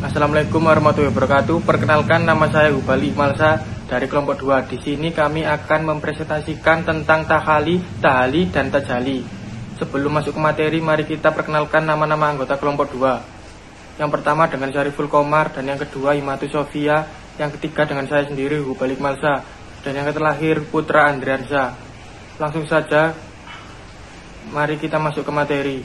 Assalamualaikum warahmatullahi wabarakatuh. Perkenalkan, nama saya Hubali Malsa dari kelompok 2. Di sini kami akan mempresentasikan tentang tahali, tahali, dan tajali. Sebelum masuk ke materi, mari kita perkenalkan nama-nama anggota kelompok 2. Yang pertama dengan Syariful Komar, dan yang kedua Himatu Sofia, yang ketiga dengan saya sendiri Hubali Malsa, dan yang terakhir Putra Andriansa. Langsung saja, mari kita masuk ke materi.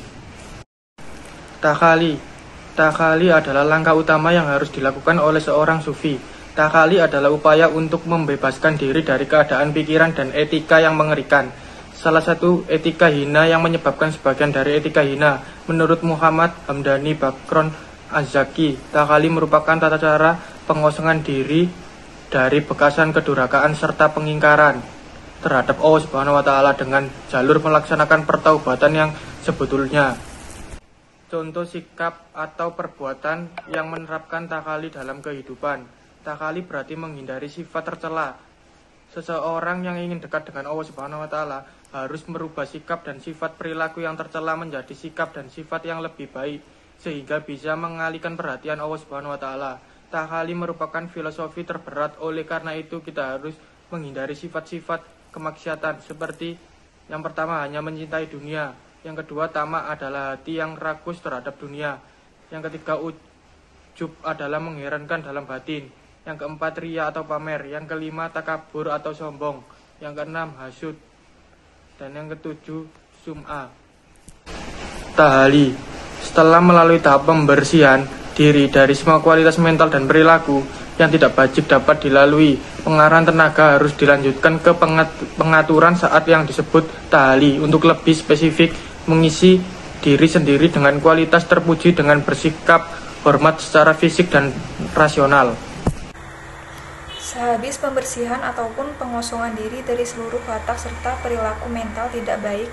Takhali adalah langkah utama yang harus dilakukan oleh seorang sufi. Takhali adalah upaya untuk membebaskan diri dari keadaan pikiran dan etika yang mengerikan. Salah satu etika hina yang menyebabkan sebagian dari etika hina. Menurut Muhammad Hamdani Bakron Az-Zaki, takhali merupakan tata cara pengosongan diri dari bekasan kedurhakaan serta pengingkaran terhadap Allah Subhanahu wa Ta'ala dengan jalur melaksanakan pertaubatan yang sebetulnya. Contoh sikap atau perbuatan yang menerapkan takhali dalam kehidupan. Takhali berarti menghindari sifat tercela. Seseorang yang ingin dekat dengan Allah Subhanahu wa Ta'ala harus merubah sikap dan sifat perilaku yang tercela menjadi sikap dan sifat yang lebih baik, sehingga bisa mengalihkan perhatian Allah Subhanahu wa Ta'ala. Takhali merupakan filosofi terberat, oleh karena itu kita harus menghindari sifat-sifat kemaksiatan seperti yang pertama, hanya mencintai dunia. Yang kedua, tamak adalah hati yang rakus terhadap dunia. Yang ketiga, ujub adalah mengherankan dalam batin. Yang keempat, riya atau pamer. Yang kelima, takabur atau sombong. Yang keenam, hasud. Dan yang ketujuh, sum'ah. Tahali. Setelah melalui tahap pembersihan diri dari semua kualitas mental dan perilaku yang tidak wajib dapat dilalui, pengarahan tenaga harus dilanjutkan ke pengaturan saat yang disebut tahali. Untuk lebih spesifik, mengisi diri sendiri dengan kualitas terpuji dengan bersikap hormat secara fisik dan rasional. Sehabis pembersihan ataupun pengosongan diri dari seluruh watak serta perilaku mental tidak baik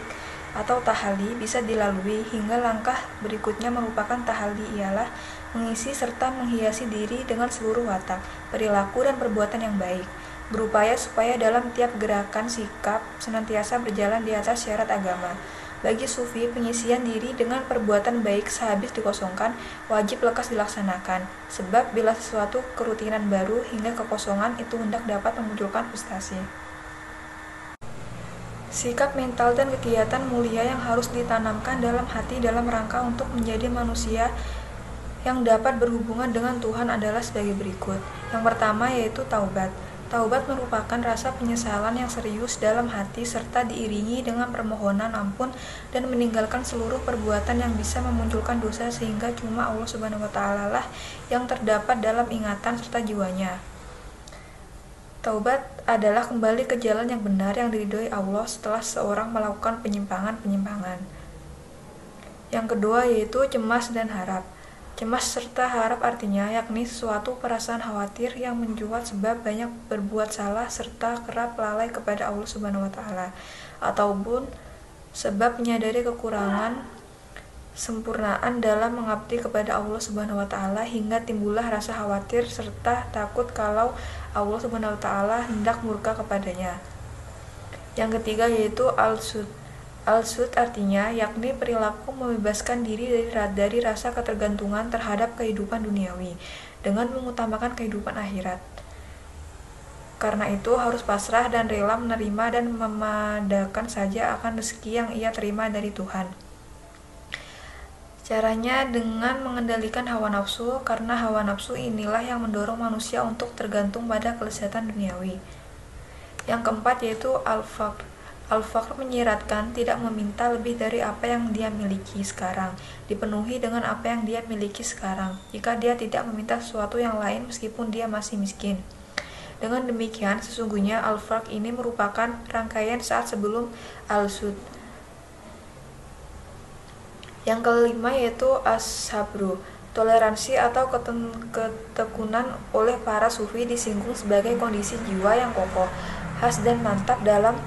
atau tahali bisa dilalui, hingga langkah berikutnya merupakan tahali, ialah mengisi serta menghiasi diri dengan seluruh watak, perilaku dan perbuatan yang baik, berupaya supaya dalam tiap gerakan sikap senantiasa berjalan di atas syarat agama. Bagi sufi, pengisian diri dengan perbuatan baik sehabis dikosongkan wajib lekas dilaksanakan, sebab bila sesuatu kerutinan baru hingga kekosongan itu hendak dapat memunculkan frustasi. Sikap mental dan kegiatan mulia yang harus ditanamkan dalam hati dalam rangka untuk menjadi manusia yang dapat berhubungan dengan Tuhan adalah sebagai berikut. Yang pertama yaitu taubat. Taubat merupakan rasa penyesalan yang serius dalam hati serta diiringi dengan permohonan ampun dan meninggalkan seluruh perbuatan yang bisa memunculkan dosa, sehingga cuma Allah Subhanahu wa Ta'ala lah yang terdapat dalam ingatan serta jiwanya. Taubat adalah kembali ke jalan yang benar yang diridhoi Allah setelah seorang melakukan penyimpangan-penyimpangan. Yang kedua yaitu cemas dan harap. Cemas serta harap artinya yakni suatu perasaan khawatir yang mencuat sebab banyak berbuat salah serta kerap lalai kepada Allah Subhanahu wa Ta'ala, ataupun sebab menyadari kekurangan sempurnaan dalam mengabdi kepada Allah Subhanahu wa Ta'ala, hingga timbullah rasa khawatir serta takut kalau Allah Subhanahu wa Ta'ala hendak murka kepadanya. Yang ketiga yaitu al-sud. Al-sud artinya yakni perilaku membebaskan diri dari rasa ketergantungan terhadap kehidupan duniawi dengan mengutamakan kehidupan akhirat. Karena itu harus pasrah dan rela menerima dan memadakan saja akan rezeki yang ia terima dari Tuhan. Caranya dengan mengendalikan hawa nafsu, karena hawa nafsu inilah yang mendorong manusia untuk tergantung pada kelezatan duniawi. Yang keempat yaitu al-faqr. Al-Faqr menyiratkan tidak meminta lebih dari apa yang dia miliki sekarang, dipenuhi dengan apa yang dia miliki sekarang, jika dia tidak meminta sesuatu yang lain meskipun dia masih miskin. Dengan demikian, sesungguhnya Al-Faqr ini merupakan rangkaian saat sebelum Al-Sud. Yang kelima yaitu As-Sabru. Toleransi atau ketekunan oleh para sufi disinggung sebagai kondisi jiwa yang kokoh, khas dan mantap dalam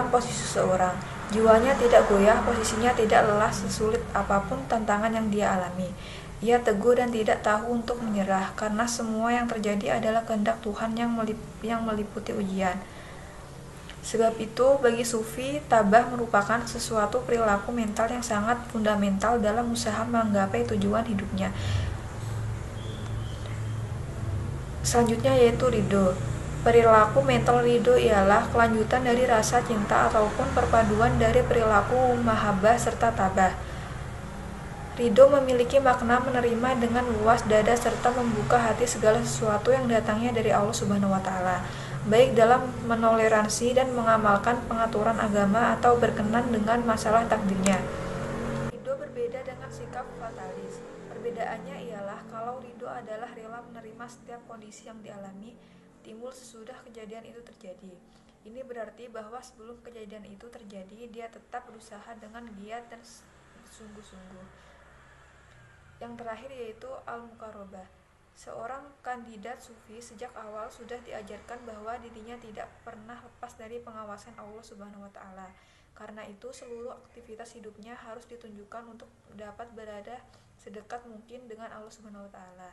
posisi seseorang. Jiwanya tidak goyah, posisinya tidak lelah sesulit apapun tantangan yang dia alami. Ia teguh dan tidak tahu untuk menyerah, karena semua yang terjadi adalah kehendak Tuhan yang meliputi ujian. Sebab itu, bagi sufi, tabah merupakan sesuatu perilaku mental yang sangat fundamental dalam usaha menggapai tujuan hidupnya. Selanjutnya yaitu ridho. Perilaku mental ridho ialah kelanjutan dari rasa cinta ataupun perpaduan dari perilaku mahabbah serta tabah. Ridho memiliki makna menerima dengan luas dada serta membuka hati segala sesuatu yang datangnya dari Allah Subhanahu wa Ta'ala, baik dalam menoleransi dan mengamalkan pengaturan agama atau berkenan dengan masalah takdirnya. Ridho berbeda dengan sikap fatalis. Perbedaannya ialah kalau ridho adalah rela menerima setiap kondisi yang dialami timbul sesudah kejadian itu terjadi. Ini berarti bahwa sebelum kejadian itu terjadi, dia tetap berusaha dengan giat dan sungguh-sungguh. Yang terakhir yaitu al-muqarrabah. Seorang kandidat sufi sejak awal sudah diajarkan bahwa dirinya tidak pernah lepas dari pengawasan Allah Subhanahu wa Ta'ala. Karena itu seluruh aktivitas hidupnya harus ditunjukkan untuk dapat berada sedekat mungkin dengan Allah Subhanahu wa Ta'ala.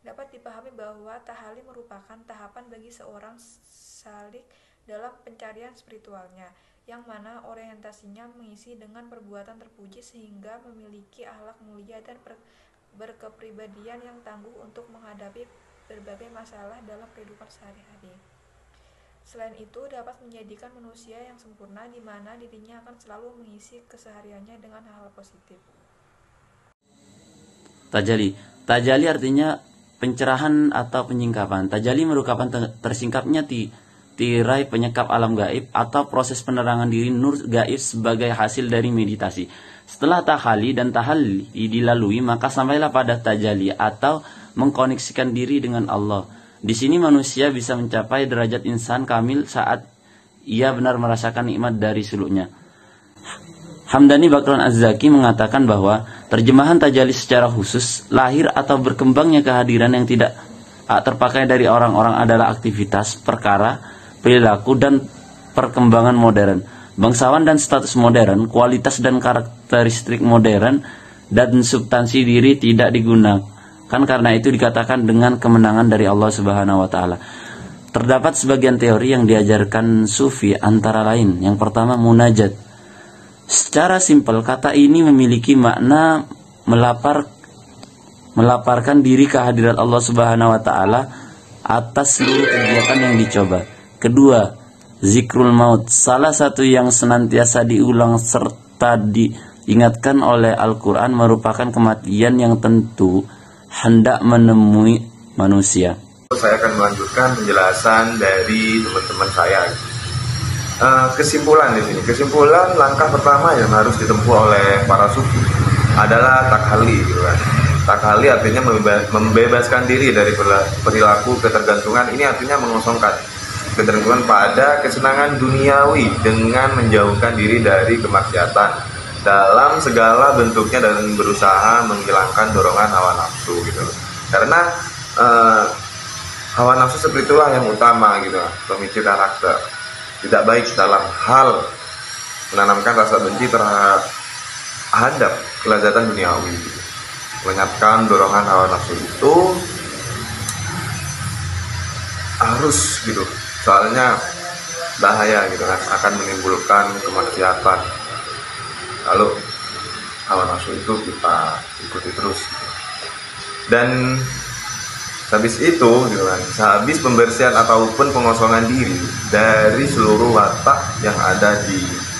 Dapat dipahami bahwa tahalli merupakan tahapan bagi seorang salik dalam pencarian spiritualnya, yang mana orientasinya mengisi dengan perbuatan terpuji sehingga memiliki akhlak mulia dan berkepribadian yang tangguh untuk menghadapi berbagai masalah dalam kehidupan sehari-hari. Selain itu dapat menjadikan manusia yang sempurna di mana dirinya akan selalu mengisi kesehariannya dengan hal-hal positif. Tajalli artinya pencerahan atau penyingkapan. Tajalli merupakan tersingkapnya tirai penyekap alam gaib atau proses penerangan diri nur gaib sebagai hasil dari meditasi. Setelah tahalli dan tahalli dilalui, maka sampailah pada tajalli atau mengkoneksikan diri dengan Allah. Di sini manusia bisa mencapai derajat insan kamil saat ia benar merasakan nikmat dari suluknya. Hamdani Bakron Az-Zaki mengatakan bahwa terjemahan tajalli secara khusus lahir atau berkembangnya kehadiran yang tidak terpakai dari orang-orang adalah aktivitas, perkara, perilaku, dan perkembangan modern. Bangsawan dan status modern, kualitas dan karakteristik modern, dan substansi diri tidak digunakan. Karena itu dikatakan dengan kemenangan dari Allah Subhanahu wa Ta'ala. Terdapat sebagian teori yang diajarkan sufi antara lain. Yang pertama, munajat. Secara simpel, kata ini memiliki makna melaparkan diri kehadirat Allah Subhanahu wa Ta'ala atas seluruh kegiatan yang dicoba. Kedua, zikrul maut, salah satu yang senantiasa diulang serta diingatkan oleh Al-Quran merupakan kematian yang tentu hendak menemui manusia. Saya akan melanjutkan penjelasan dari teman-teman saya. Kesimpulan di sini. Kesimpulan langkah pertama yang harus ditempuh oleh para sufi adalah takhalli, gitu kan. Takhalli artinya membebaskan diri dari perilaku ketergantungan. Ini artinya mengosongkan ketergantungan pada kesenangan duniawi dengan menjauhkan diri dari kemaksiatan dalam segala bentuknya dan berusaha menghilangkan dorongan hawa nafsu, gitu. Karena hawa nafsu seperti itulah yang utama, gitu, pemicu karakter. Tidak baik dalam hal menanamkan rasa benci terhadap kelezatan duniawi, gitu. Melenyapkan dorongan hawa nafsu itu harus, gitu, soalnya bahaya, gitu kan, akan menimbulkan kemaksiatan. Lalu hawa nafsu itu kita ikuti terus, gitu. Dan habis itu, gitu kan, sehabis pembersihan ataupun pengosongan diri dari seluruh watak yang ada di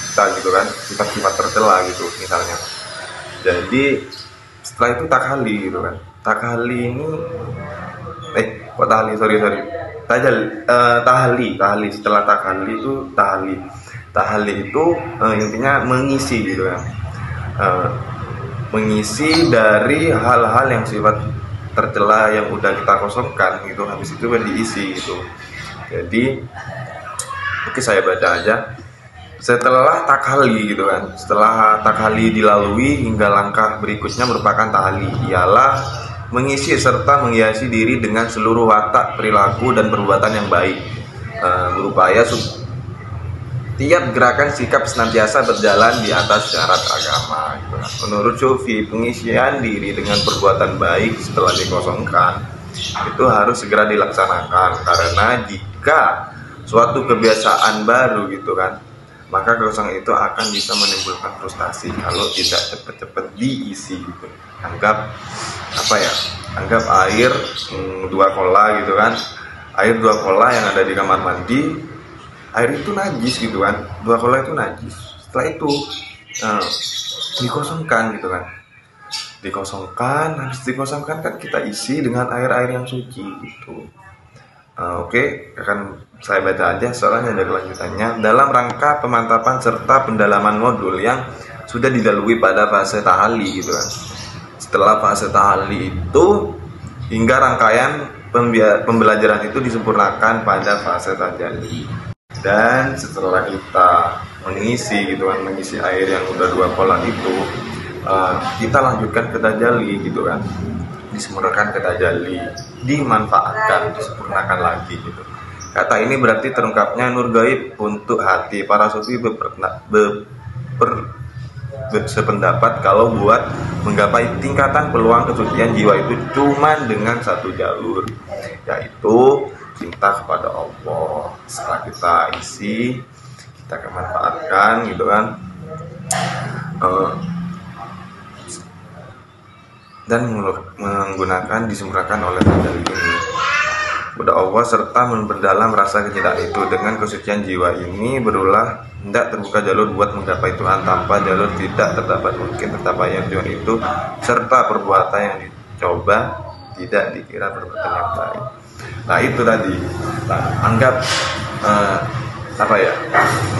kita, gitu kan, sifat-sifat tercela, gitu misalnya. Jadi setelah itu takhalli, gitu kan. Takhalli ini tahalli setelah takhalli itu tahalli itu intinya mengisi, gitu kan. Mengisi dari hal-hal yang sifat tercela yang udah kita kosongkan, gitu, habis itu kan diisi, gitu. Jadi oke, saya baca aja. Setelah takhalli, gitu kan, setelah takhalli dilalui hingga langkah berikutnya merupakan tahalli, ialah mengisi serta menghiasi diri dengan seluruh watak, perilaku, dan perbuatan yang baik, berupaya tiap gerakan sikap senantiasa berjalan di atas syarat agama, gitu. Menurut sufi, pengisian diri dengan perbuatan baik setelah dikosongkan itu harus segera dilaksanakan, karena jika suatu kebiasaan baru, gitu kan, maka kekosongan itu akan bisa menimbulkan frustasi kalau tidak cepat-cepat diisi, gitu. Anggap apa ya, anggap air 2 kola gitu kan, air 2 kola yang ada di kamar mandi, air itu najis gitu kan, 2 kola itu najis. Setelah itu dikosongkan gitu kan, habis dikosongkan kan kita isi dengan air-air yang suci gitu. Oke, akan saya baca aja soalnya ada kelanjutannya. Dalam rangka pemantapan serta pendalaman modul yang sudah dilalui pada fase tahali gitu kan. Setelah fase tahali itu hingga rangkaian pembelajaran itu disempurnakan pada fase tajalli. Dan setelah kita mengisi gitu kan, mengisi air yang udah 2 kola itu, kita lanjutkan ke tajalli gitu kan, disempurnakan ke tajalli, dimanfaatkan, disempurnakan lagi gitu. Kata ini berarti terungkapnya nur gaib untuk hati. Para sufi sependapat kalau buat menggapai tingkatan peluang kesucian jiwa itu cuma dengan satu jalur, yaitu cinta kepada Allah. Setelah kita isi, kita manfaatkan gitu kan, dan menggunakan disempurnakan oleh tajalli ini kepada Allah serta memperdalam rasa kecintaan itu. Dengan kesucian jiwa ini berulah hendak terbuka jalur buat menggapai Tuhan. Tanpa jalur tidak terdapat mungkin tercapainya tujuan itu, serta perbuatan yang dicoba tidak dikira perbuatan yang baik. Nah itu tadi, anggap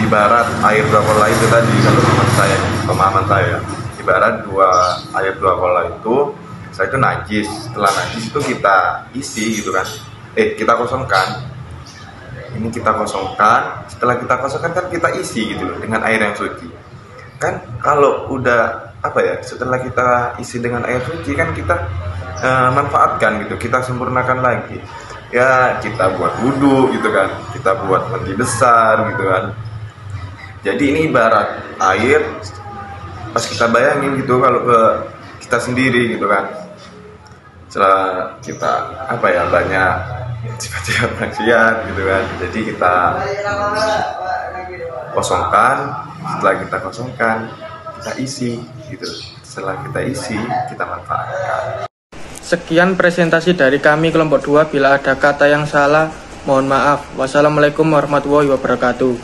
ibarat air 2 kola itu tadi, kalau pemahaman saya ibarat air 2 kola itu, saya itu najis. Setelah najis itu kita isi gitu kan, kita kosongkan. Ini kita kosongkan. Setelah kita kosongkan kan kita isi gitu loh dengan air yang suci. Kan kalau udah setelah kita isi dengan air suci kan kita manfaatkan gitu, kita sempurnakan lagi. Ya kita buat wudhu gitu kan, kita buat mandi besar gitu kan. Jadi ini ibarat air, pas kita bayangin gitu kalau ke kita sendiri gitu kan, setelah kita banyak sifat-sifat maksiat gitu kan, jadi kita kosongkan. Setelah kita kosongkan, kita isi gitu. Setelah kita isi, kita manfaatkan. Sekian presentasi dari kami kelompok 2. Bila ada kata yang salah, mohon maaf. Wassalamualaikum warahmatullahi wabarakatuh.